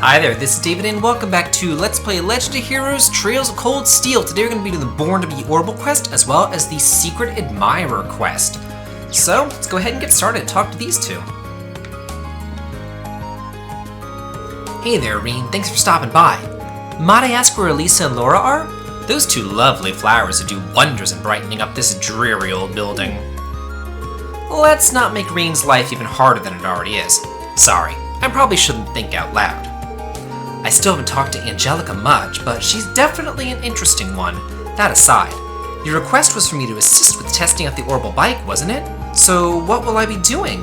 Hi there, this is David and welcome back to Let's Play Legend of Heroes Trails of Cold Steel. Today we're going to be doing the Born to be Orbital quest as well as the Secret Admirer quest. So, let's go ahead and get started and talk to these two. Hey there, Reen, thanks for stopping by. Might I ask where Elisa and Laura are? Those two lovely flowers would do wonders in brightening up this dreary old building. Let's not make Reen's life even harder than it already is. Sorry, I probably shouldn't think out loud. I still haven't talked to Angelica much, but she's definitely an interesting one. That aside, your request was for me to assist with testing out the orbital bike, wasn't it? So what will I be doing?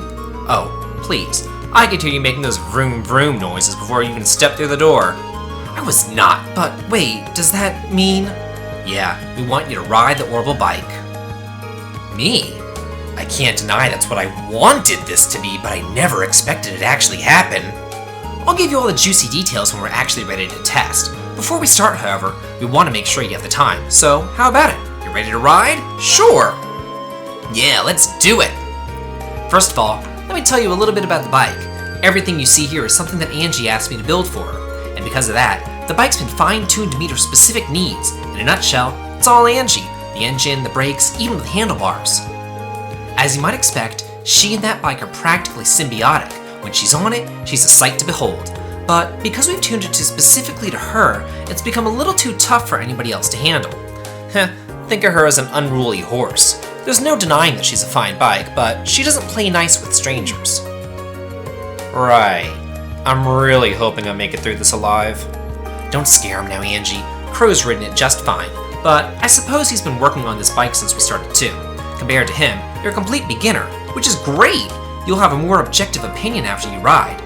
Oh, please. I could hear you making those vroom vroom noises before you even stepped through the door. I was not, but wait, does that mean... Yeah, we want you to ride the orbital bike. Me? I can't deny that's what I wanted this to be, but I never expected it to actually happen. I'll give you all the juicy details when we're actually ready to test. Before we start, however, we want to make sure you have the time. So, how about it? You ready to ride? Sure! Yeah, let's do it! First of all, let me tell you a little bit about the bike. Everything you see here is something that Angie asked me to build for her, and because of that, the bike's been fine-tuned to meet her specific needs. In a nutshell, it's all Angie. The engine, the brakes, even the handlebars. As you might expect, she and that bike are practically symbiotic. When she's on it, she's a sight to behold. But because we've tuned it specifically to her, it's become a little too tough for anybody else to handle. Think of her as an unruly horse. There's no denying that she's a fine bike, but she doesn't play nice with strangers. Right. I'm really hoping I make it through this alive. Don't scare him now, Angie. Crow's ridden it just fine, but I suppose he's been working on this bike since we started too. Compared to him, you're a complete beginner, which is great! You'll have a more objective opinion after you ride.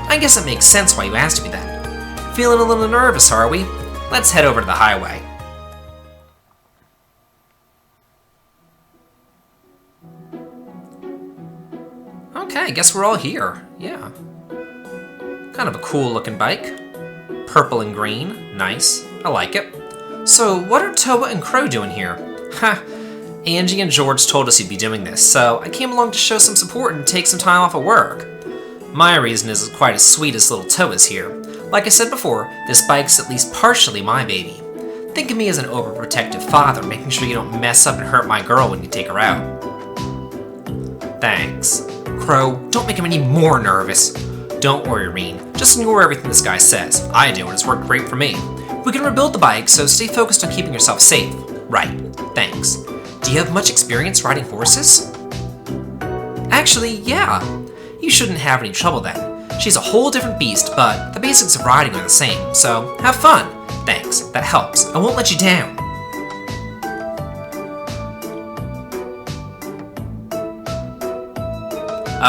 I guess it makes sense why you asked me then. Feeling a little nervous, are we? Let's head over to the highway. Okay, I guess we're all here. Yeah. Kind of a cool looking bike. Purple and green. Nice. I like it. So, what are Toa and Crow doing here? Ha! Angie and George told us you'd be doing this, so I came along to show some support and take some time off of work. My reason isn't quite as sweet as little Toa's here. Like I said before, this bike's at least partially my baby. Think of me as an overprotective father, making sure you don't mess up and hurt my girl when you take her out. Thanks. Crow, don't make him any more nervous. Don't worry, Reen. Just ignore everything this guy says. I do, and it's worked great for me. We can rebuild the bike, so stay focused on keeping yourself safe. Right. Thanks. Do you have much experience riding horses? Actually, yeah. You shouldn't have any trouble then. She's a whole different beast, but the basics of riding are the same, so have fun. Thanks, that helps. I won't let you down.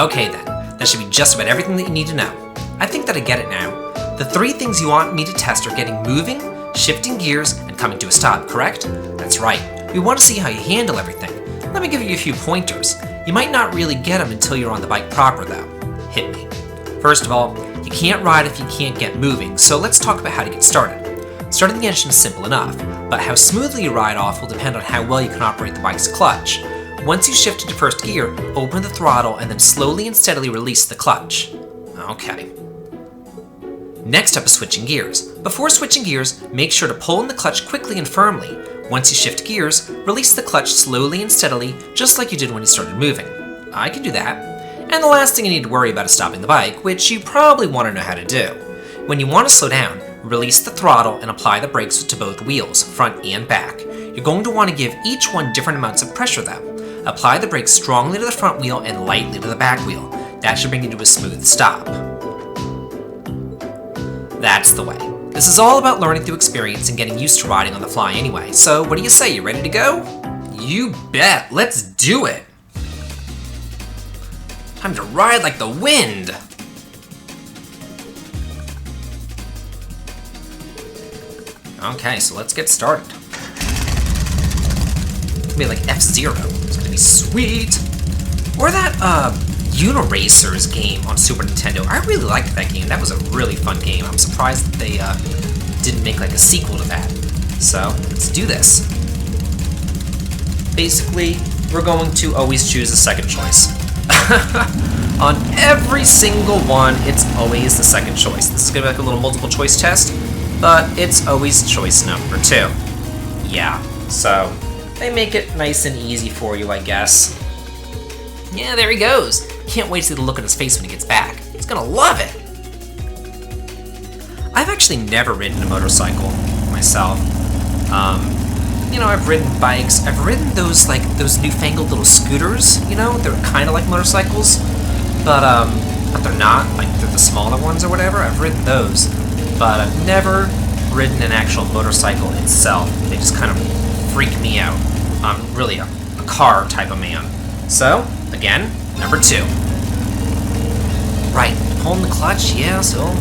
Okay then, that should be just about everything that you need to know. I think that I get it now. The 3 things you want me to test are getting moving, shifting gears, and coming to a stop, correct? That's right. We want to see how you handle everything. Let me give you a few pointers. You might not really get them until you're on the bike proper though. Hit me. First of all, you can't ride if you can't get moving, so let's talk about how to get started. Starting the engine is simple enough, but how smoothly you ride off will depend on how well you can operate the bike's clutch. Once you shift into first gear, open the throttle and then slowly and steadily release the clutch. Okay. Next up is switching gears. Before switching gears, make sure to pull in the clutch quickly and firmly. Once you shift gears, release the clutch slowly and steadily, just like you did when you started moving. I can do that. And the last thing you need to worry about is stopping the bike, which you probably want to know how to do. When you want to slow down, release the throttle and apply the brakes to both wheels, front and back. You're going to want to give each one different amounts of pressure though. Apply the brakes strongly to the front wheel and lightly to the back wheel. That should bring you to a smooth stop. That's the way. This is all about learning through experience and getting used to riding on the fly anyway. So what do you say, you ready to go? You bet, let's do it! Time to ride like the wind! Okay, so let's get started. It's gonna be like F-Zero. It's gonna be sweet! Or that, Uniracers game on Super Nintendo. I really liked that game. That was a really fun game. I'm surprised that they didn't make like a sequel to that. So, let's do this. Basically, we're going to always choose a second choice. On every single one, it's always the second choice. This is gonna be like a little multiple choice test, but it's always choice number 2. Yeah, so they make it nice and easy for you, I guess. Yeah, there he goes. Can't wait to see the look on his face when he gets back. He's gonna love it. I've actually never ridden a motorcycle myself. You know, I've ridden bikes. I've ridden those newfangled little scooters. You know, they're kind of like motorcycles, but they're not. Like they're the smaller ones or whatever. I've ridden those, but I've never ridden an actual motorcycle itself. They just kind of freak me out. I'm really a car type of man. So again, number 2. Right, pulling the clutch. Yeah, so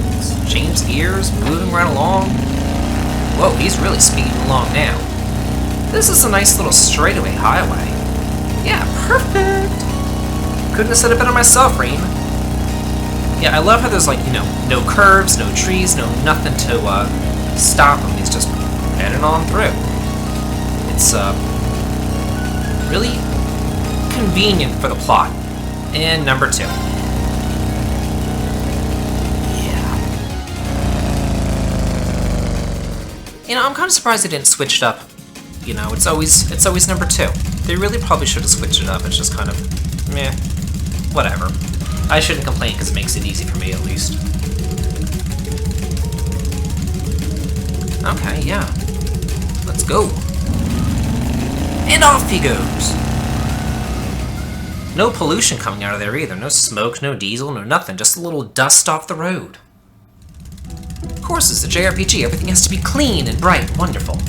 change gears, moving right along. Whoa, he's really speeding along now. This is a nice little straightaway highway. Yeah, perfect! Couldn't have said it better myself, Rean. Yeah, I love how there's like, you know, no curves, no trees, no nothing to stop him. He's just heading on through. It's really convenient for the plot. And number 2. You know, I'm kind of surprised they didn't switch it up. You know, it's always number 2. They really probably should have switched it up. It's just kind of, meh, whatever. I shouldn't complain because it makes it easy for me at least. Okay, yeah. Let's go. And off he goes. No pollution coming out of there either. No smoke, no diesel, no nothing. Just a little dust off the road. Of course, it's a JRPG. Everything has to be clean and bright and wonderful.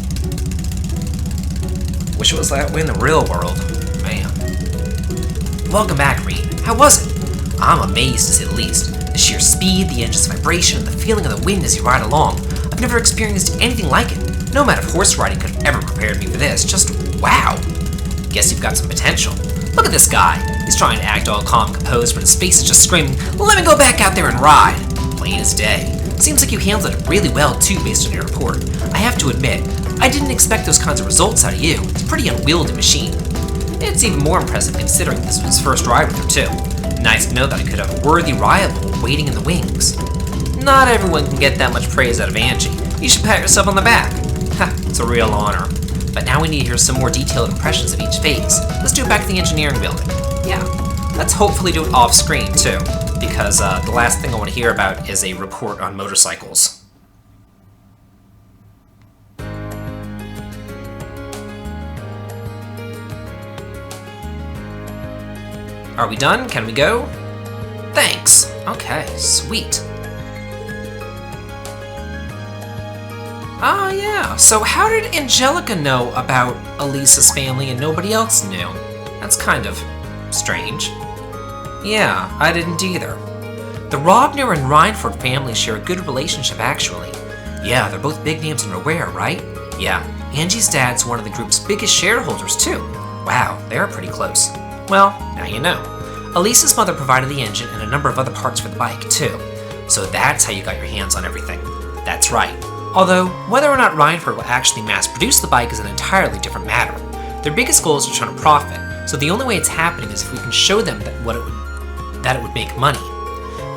Wish it was that way in the real world. Man. Welcome back, Rean. How was it? I'm amazed, to say the least. The sheer speed, the engine's vibration, and the feeling of the wind as you ride along. I've never experienced anything like it. No amount of horse riding could have ever prepared me for this. Just wow. Guess you've got some potential. Look at this guy. He's trying to act all calm and composed, but his face is just screaming, "Let me go back out there and ride!" Plain as day. Seems like you handled it really well too, based on your report. I have to admit, I didn't expect those kinds of results out of you. It's a pretty unwieldy machine. It's even more impressive considering this was his first ride with her too. Nice to know that I could have a worthy rival waiting in the wings. Not everyone can get that much praise out of Angie. You should pat yourself on the back. Ha, it's a real honor. But now we need to hear some more detailed impressions of each phase. Let's do it back to the engineering building. Yeah, let's hopefully do it off screen too, because the last thing I want to hear about is a report on motorcycles. Are we done? Can we go? Thanks! Okay, sweet. Ah, yeah. So how did Angelica know about Elisa's family and nobody else knew? That's kind of strange. Yeah, I didn't either. The Robner and Reinford families share a good relationship, actually. Yeah, they're both big names in Roware, right? Yeah, Angie's dad's one of the group's biggest shareholders, too. Wow, they're pretty close. Well, now you know. Elisa's mother provided the engine and a number of other parts for the bike, too. So that's how you got your hands on everything. That's right. Although, whether or not Reinford will actually mass-produce the bike is an entirely different matter. Their biggest goal is to turn a profit, so the only way it's happening is if we can show them that it would make money.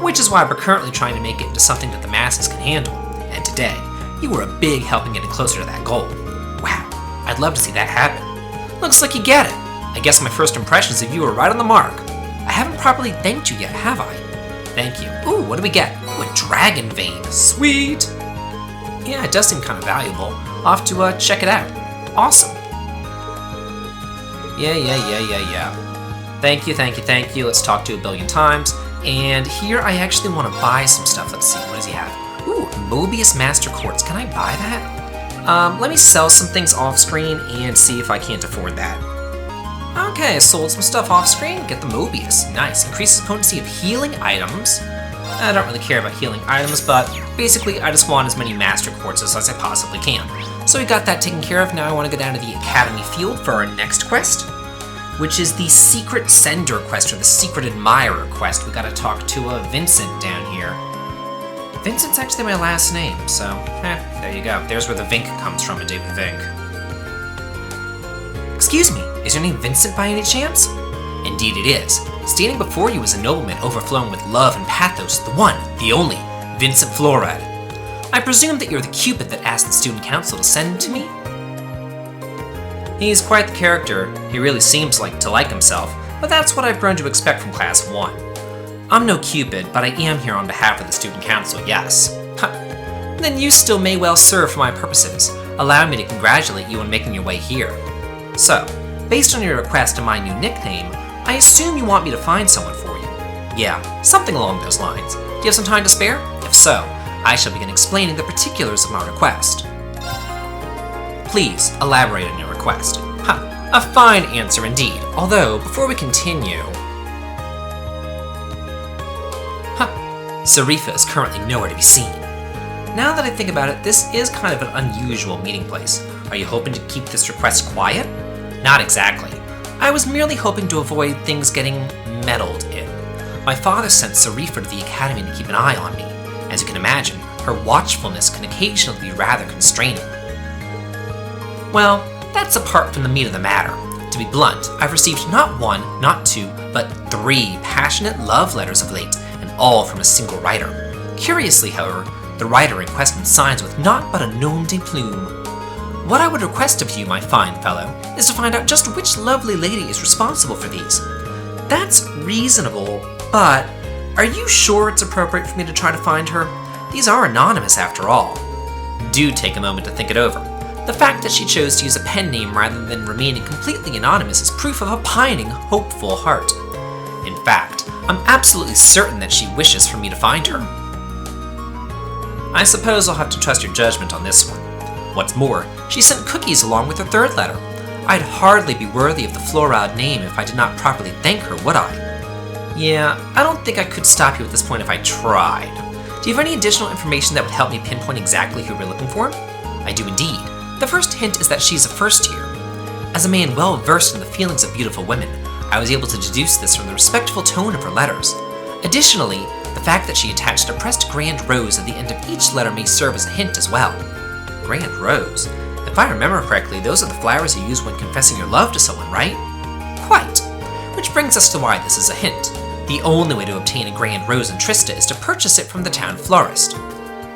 Which is why we're currently trying to make it into something that the masses can handle. And today, you were a big help in getting closer to that goal. Wow, I'd love to see that happen. Looks like you get it. I guess my first impressions of you were right on the mark. I haven't properly thanked you yet, have I? Thank you. Ooh, what do we get? Ooh, a dragon vein. Sweet! Yeah, it does seem kind of valuable. I'll have to check it out. Awesome. Yeah. Thank you. Let's talk to you a billion times. And here I actually want to buy some stuff. Let's see, what does he have? Ooh, Mobius Master Quartz. Can I buy that? Let me sell some things off screen and see if I can't afford that. Okay, sold some stuff off screen. Get the Mobius. Nice. Increases potency of healing items. I don't really care about healing items, but basically I just want as many Master Quartzes as I possibly can. So we got that taken care of. Now I want to go down to the Academy Field for our next quest, which is the Secret Sender quest, or the Secret Admirer quest. We gotta talk to Vincent down here. Vincent's actually my last name, so there you go. There's where the Vink comes from in David Vink. Excuse me, is your name Vincent by any chance? Indeed it is. Standing before you is a nobleman overflowing with love and pathos, the one, the only, Vincent Florad. I presume that you're the Cupid that asked the student council to send to me? He's quite the character. He really seems to like himself, but that's what I've grown to expect from Class 1. I'm no Cupid, but I am here on behalf of the student council, yes. Then you still may well serve for my purposes. Allow me to congratulate you on making your way here. So, based on your request and my new nickname, I assume you want me to find someone for you. Yeah, something along those lines. Do you have some time to spare? If so, I shall begin explaining the particulars of my request. Please elaborate on your request. A fine answer indeed. Although, before we continue... Zarifa is currently nowhere to be seen. Now that I think about it, this is kind of an unusual meeting place. Are you hoping to keep this request quiet? Not exactly. I was merely hoping to avoid things getting meddled in. My father sent Zarifa to the academy to keep an eye on me. As you can imagine, her watchfulness can occasionally be rather constraining. Well, that's apart from the meat of the matter. To be blunt, I've received not one, not two, but 3 passionate love letters of late, and all from a single writer. Curiously, however, the writer in question signs with naught but a nom de plume. What I would request of you, my fine fellow, is to find out just which lovely lady is responsible for these. That's reasonable, but are you sure it's appropriate for me to try to find her? These are anonymous after all. Do take a moment to think it over. The fact that she chose to use a pen name rather than remaining completely anonymous is proof of a pining, hopeful heart. In fact, I'm absolutely certain that she wishes for me to find her. I suppose I'll have to trust your judgment on this one. What's more, she sent cookies along with her 3rd letter. I'd hardly be worthy of the Florad name if I did not properly thank her, would I? Yeah, I don't think I could stop you at this point if I tried. Do you have any additional information that would help me pinpoint exactly who we're looking for? I do indeed. The first hint is that she's a first year. As a man well versed in the feelings of beautiful women, I was able to deduce this from the respectful tone of her letters. Additionally, the fact that she attached a pressed grand rose at the end of each letter may serve as a hint as well. Grand rose? If I remember correctly, those are the flowers you use when confessing your love to someone, right? Quite. Which brings us to why this is a hint. The only way to obtain a grand rose in Trista is to purchase it from the town florist.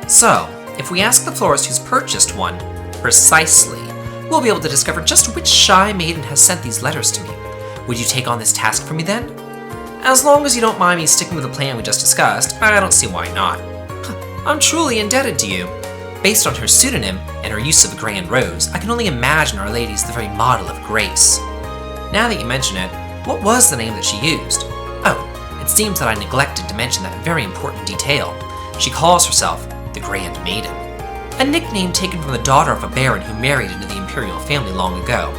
So, if we ask the florist who's purchased one, precisely, we'll be able to discover just which shy maiden has sent these letters to me. Would you take on this task for me then? As long as you don't mind me sticking with the plan we just discussed, I don't see why not. I'm truly indebted to you. Based on her pseudonym and her use of a grand rose, I can only imagine Our Lady's the very model of grace. Now that you mention it, what was the name that she used? Oh, it seems that I neglected to mention that very important detail. She calls herself the Grand Maiden. A nickname taken from the daughter of a baron who married into the imperial family long ago.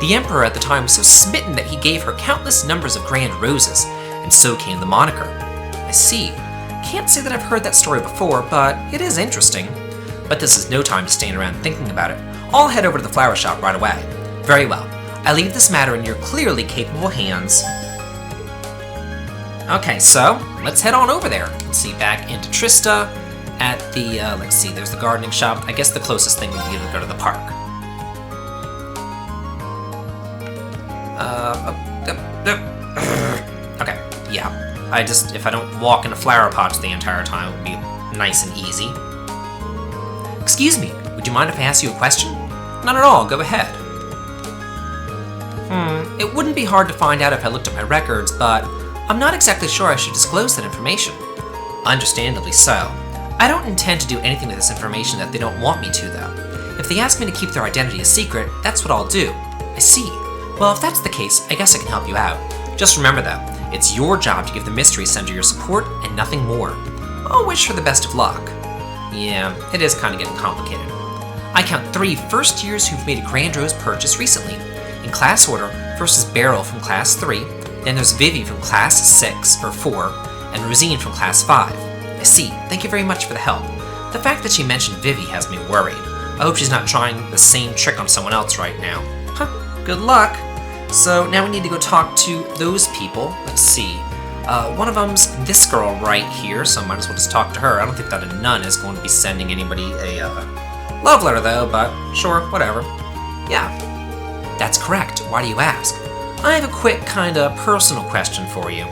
The emperor at the time was so smitten that he gave her countless numbers of grand roses, and so came the moniker. I see. Can't say that I've heard that story before, but it is interesting. But this is no time to stand around thinking about it. I'll head over to the flower shop right away. Very well. I leave this matter in your clearly capable hands. Okay, so let's head on over there. Let's see, back into Trista. At the, let's see, there's the gardening shop. I guess the closest thing would be to go to the park. Okay, yeah. If I don't walk into flower pots the entire time, it would be nice and easy. Excuse me, would you mind if I ask you a question? Not at all, go ahead. It wouldn't be hard to find out if I looked at my records, but I'm not exactly sure I should disclose that information. Understandably so. I don't intend to do anything with this information that they don't want me to, though. If they ask me to keep their identity a secret, that's what I'll do. I see. Well, if that's the case, I guess I can help you out. Just remember, though, it's your job to give the Mystery Center your support and nothing more. I'll wish her the best of luck. Yeah, it is kind of getting complicated. I count 3 first years who've made a Grand Rose purchase recently. In class order, first is Beryl from Class 3, then there's Vivi from Class 6, or 4, and Rosine from Class 5. I see. Thank you very much for the help. The fact that she mentioned Vivi has me worried. I hope she's not trying the same trick on someone else right now. Good luck. So now we need to go talk to those people. Let's see. One of them's this girl right here, so I might as well just talk to her. I don't think that a nun is going to be sending anybody a love letter, though, but sure, whatever. Yeah, that's correct. Why do you ask? I have a quick, kinda personal question for you.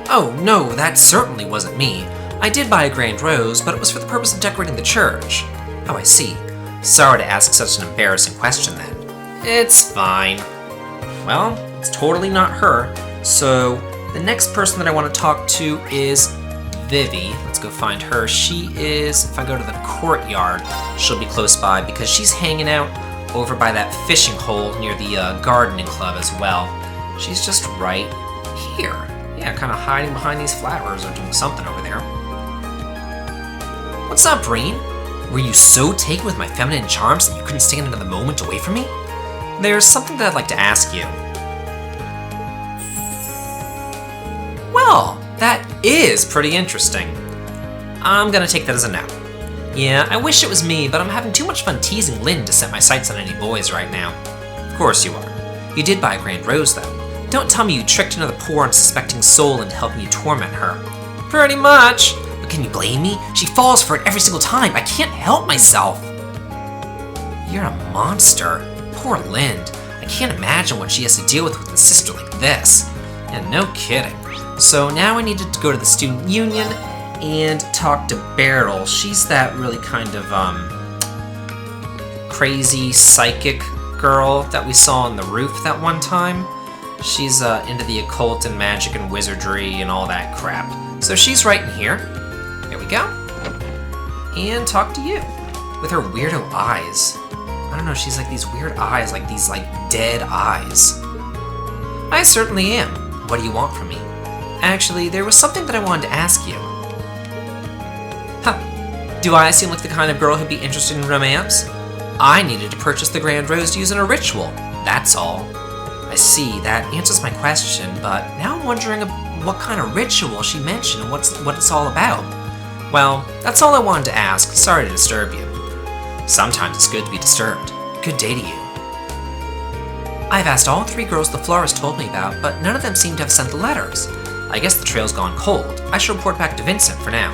Oh, no, that certainly wasn't me. I did buy a grand rose, but it was for the purpose of decorating the church. Oh, I see. Sorry to ask such an embarrassing question then. It's fine. Well, it's totally not her. So, the next person that I want to talk to is Vivi. Let's go find her. She is, if I go to the courtyard, she'll be close by because she's hanging out over by that fishing hole near the gardening club as well. She's just right here. Yeah, kind of hiding behind these flowers or doing something over there. What's up, Breen? Were you so taken with my feminine charms that you couldn't stand another moment away from me? There's something that I'd like to ask you. Well, that is pretty interesting. I'm gonna take that as a no. Yeah, I wish it was me, but I'm having too much fun teasing Lynn to set my sights on any boys right now. Of course you are. You did buy a grand rose, though. Don't tell me you tricked another poor, unsuspecting soul into helping you torment her. Pretty much. But can you blame me? She falls for it every single time. I can't help myself. You're a monster. Poor Lind. I can't imagine what she has to deal with a sister like this. And no kidding. So now I needed to go to the student union and talk to Beryl. She's that really kind of, crazy psychic girl that we saw on the roof that one time. She's, into the occult and magic and wizardry and all that crap. So she's right in here. There we go. And talk to you. With her weirdo eyes. I don't know, she's like these weird eyes, like these, like, dead eyes. I certainly am. What do you want from me? Actually, there was something that I wanted to ask you. Huh. Do I seem like the kind of girl who'd be interested in romance? I needed to purchase the grand rose to use in a ritual. That's all. I see, that answers my question, but now I'm wondering what kind of ritual she mentioned and what it's all about. Well, that's all I wanted to ask. Sorry to disturb you. Sometimes it's good to be disturbed. Good day to you. I've asked all 3 girls the florist told me about, but none of them seem to have sent the letters. I guess the trail's gone cold. I should report back to Vincent for now.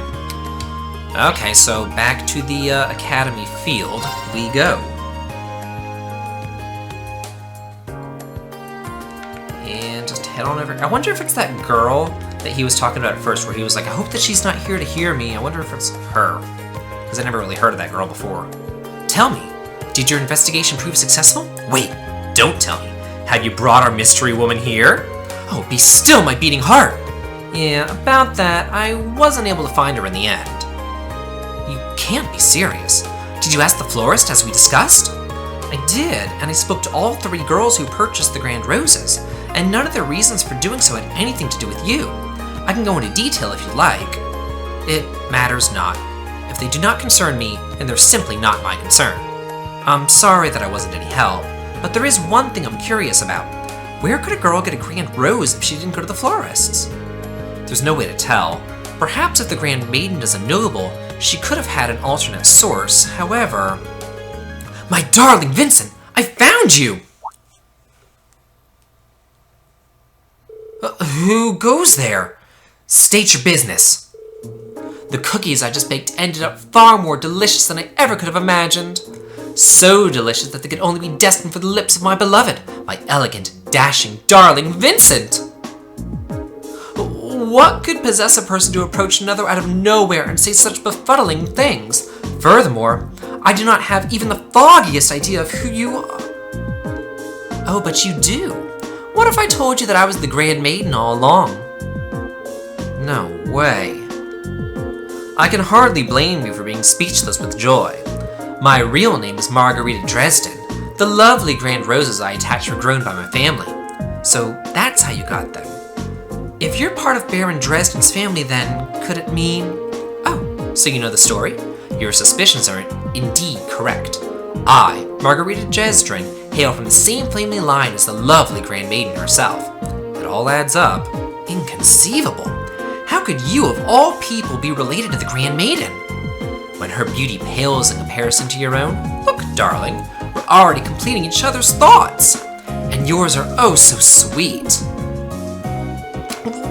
Okay, so back to the academy field we go. And just head on over. I wonder if it's that girl that he was talking about at first, where he was like, I hope that she's not here to hear me. I wonder if it's her. Because I never really heard of that girl before. Tell me, did your investigation prove successful? Wait, don't tell me. Have you brought our mystery woman here? Oh, be still, my beating heart! Yeah, about that, I wasn't able to find her in the end. You can't be serious. Did you ask the florist as we discussed? I did, and I spoke to all 3 girls who purchased the grand roses, and none of their reasons for doing so had anything to do with you. I can go into detail if you like. It matters not. If they do not concern me, then they're simply not my concern. I'm sorry that I wasn't any help, but there is one thing I'm curious about. Where could a girl get a grand rose if she didn't go to the florist's? There's no way to tell. Perhaps if the Grand Maiden is a noble, she could have had an alternate source. However... My darling Vincent! I found you! Who goes there? State your business. The cookies I just baked ended up far more delicious than I ever could have imagined. So delicious that they could only be destined for the lips of my beloved, my elegant, dashing, darling Vincent! What could possess a person to approach another out of nowhere and say such befuddling things? Furthermore, I do not have even the foggiest idea of who you are. Oh, but you do. What if I told you that I was the Grand Maiden all along? No way. I can hardly blame you for being speechless with joy. My real name is Margarita Dresden. The lovely grand roses I attached were grown by my family. So that's how you got them. If you're part of Baron Dresden's family, then could it mean... Oh, so you know the story? Your suspicions are indeed correct. I, Margarita Dresden, hail from the same family line as the lovely Grand Maiden herself. It all adds up. Inconceivable. How could you, of all people, be related to the Grand Maiden? When her beauty pales in comparison to your own, look, darling, we're already completing each other's thoughts. And yours are oh so sweet.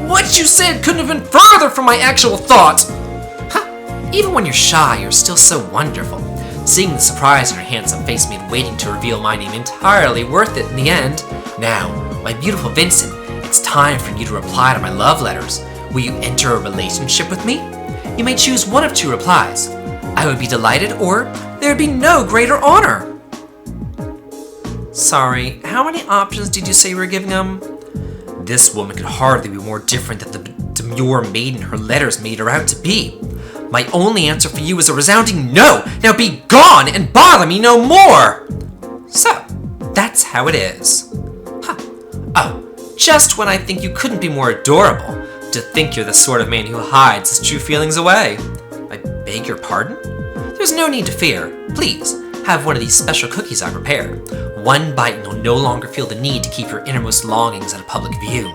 What you said couldn't have been further from my actual thought! Huh, even when you're shy, you're still so wonderful. Seeing the surprise on her handsome face made waiting to reveal my name entirely worth it in the end. Now, my beautiful Vincent, it's time for you to reply to my love letters. Will you enter a relationship with me? You may choose one of two replies. I would be delighted, or there would be no greater honor. Sorry, how many options did you say you were giving him? This woman could hardly be more different than the demure maiden her letters made her out to be. My only answer for you is a resounding no! Now be gone and bother me no more! So, that's how it is. Huh. Oh, just when I think you couldn't be more adorable. To think you're the sort of man who hides his true feelings away. I beg your pardon? There's no need to fear. Please, have one of these special cookies I prepared. One bite and you'll no longer feel the need to keep your innermost longings at a public view.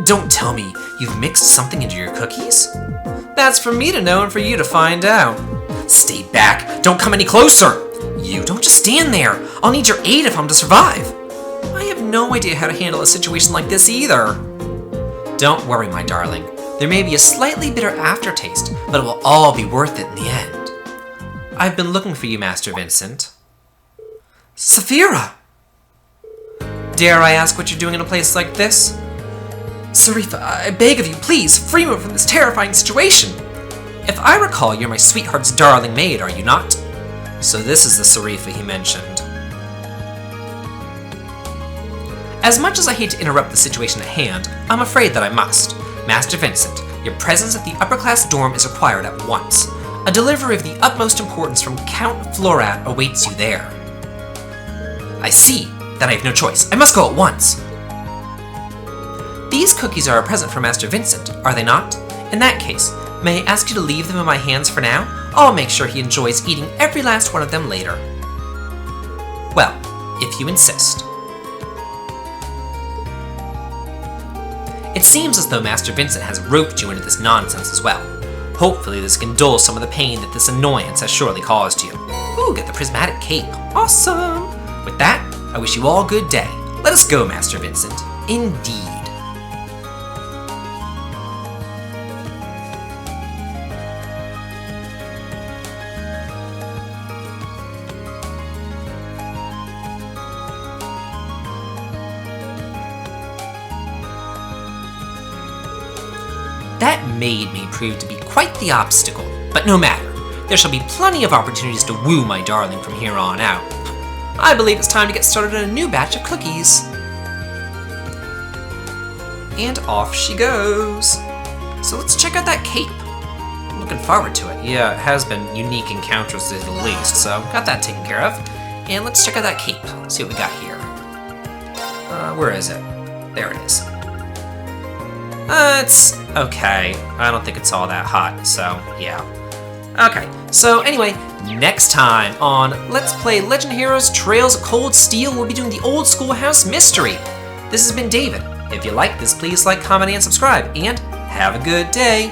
Don't tell me you've mixed something into your cookies? That's for me to know and for you to find out. Stay back. Don't come any closer. You don't just stand there. I'll need your aid if I'm to survive. I have no idea how to handle a situation like this either. Don't worry, my darling. There may be a slightly bitter aftertaste, but it will all be worth it in the end. I've been looking for you, Master Vincent. Saphira! Dare I ask what you're doing in a place like this? Sarifa, I beg of you, please, free me from this terrifying situation. If I recall, you're my sweetheart's darling maid, are you not? So this is the Sarifa he mentioned. As much as I hate to interrupt the situation at hand, I'm afraid that I must. Master Vincent, your presence at the upper-class dorm is required at once. A delivery of the utmost importance from Count Florat awaits you there. I see. Then I have no choice. I must go at once. These cookies are a present for Master Vincent, are they not? In that case, may I ask you to leave them in my hands for now? I'll make sure he enjoys eating every last one of them later. Well, if you insist. It seems as though Master Vincent has roped you into this nonsense as well. Hopefully this can dull some of the pain that this annoyance has surely caused you. Ooh, get the prismatic cape. Awesome! With that, I wish you all good day. Let us go, Master Vincent. Indeed. That maid may prove to be quite the obstacle, but no matter. There shall be plenty of opportunities to woo my darling from here on out. I believe it's time to get started on a new batch of cookies. And off she goes. So let's check out that cape. I'm looking forward to it. Yeah, it has been unique encounters to say the least, so got that taken care of. And let's check out that cape. See what we got here. Where is it? There it is. It's okay. I don't think it's all that hot, so yeah. Okay, so anyway, next time on Let's Play Legend Heroes Trails of Cold Steel, we'll be doing the Old Schoolhouse Mystery. This has been David. If you like this, please like, comment, and subscribe, and have a good day.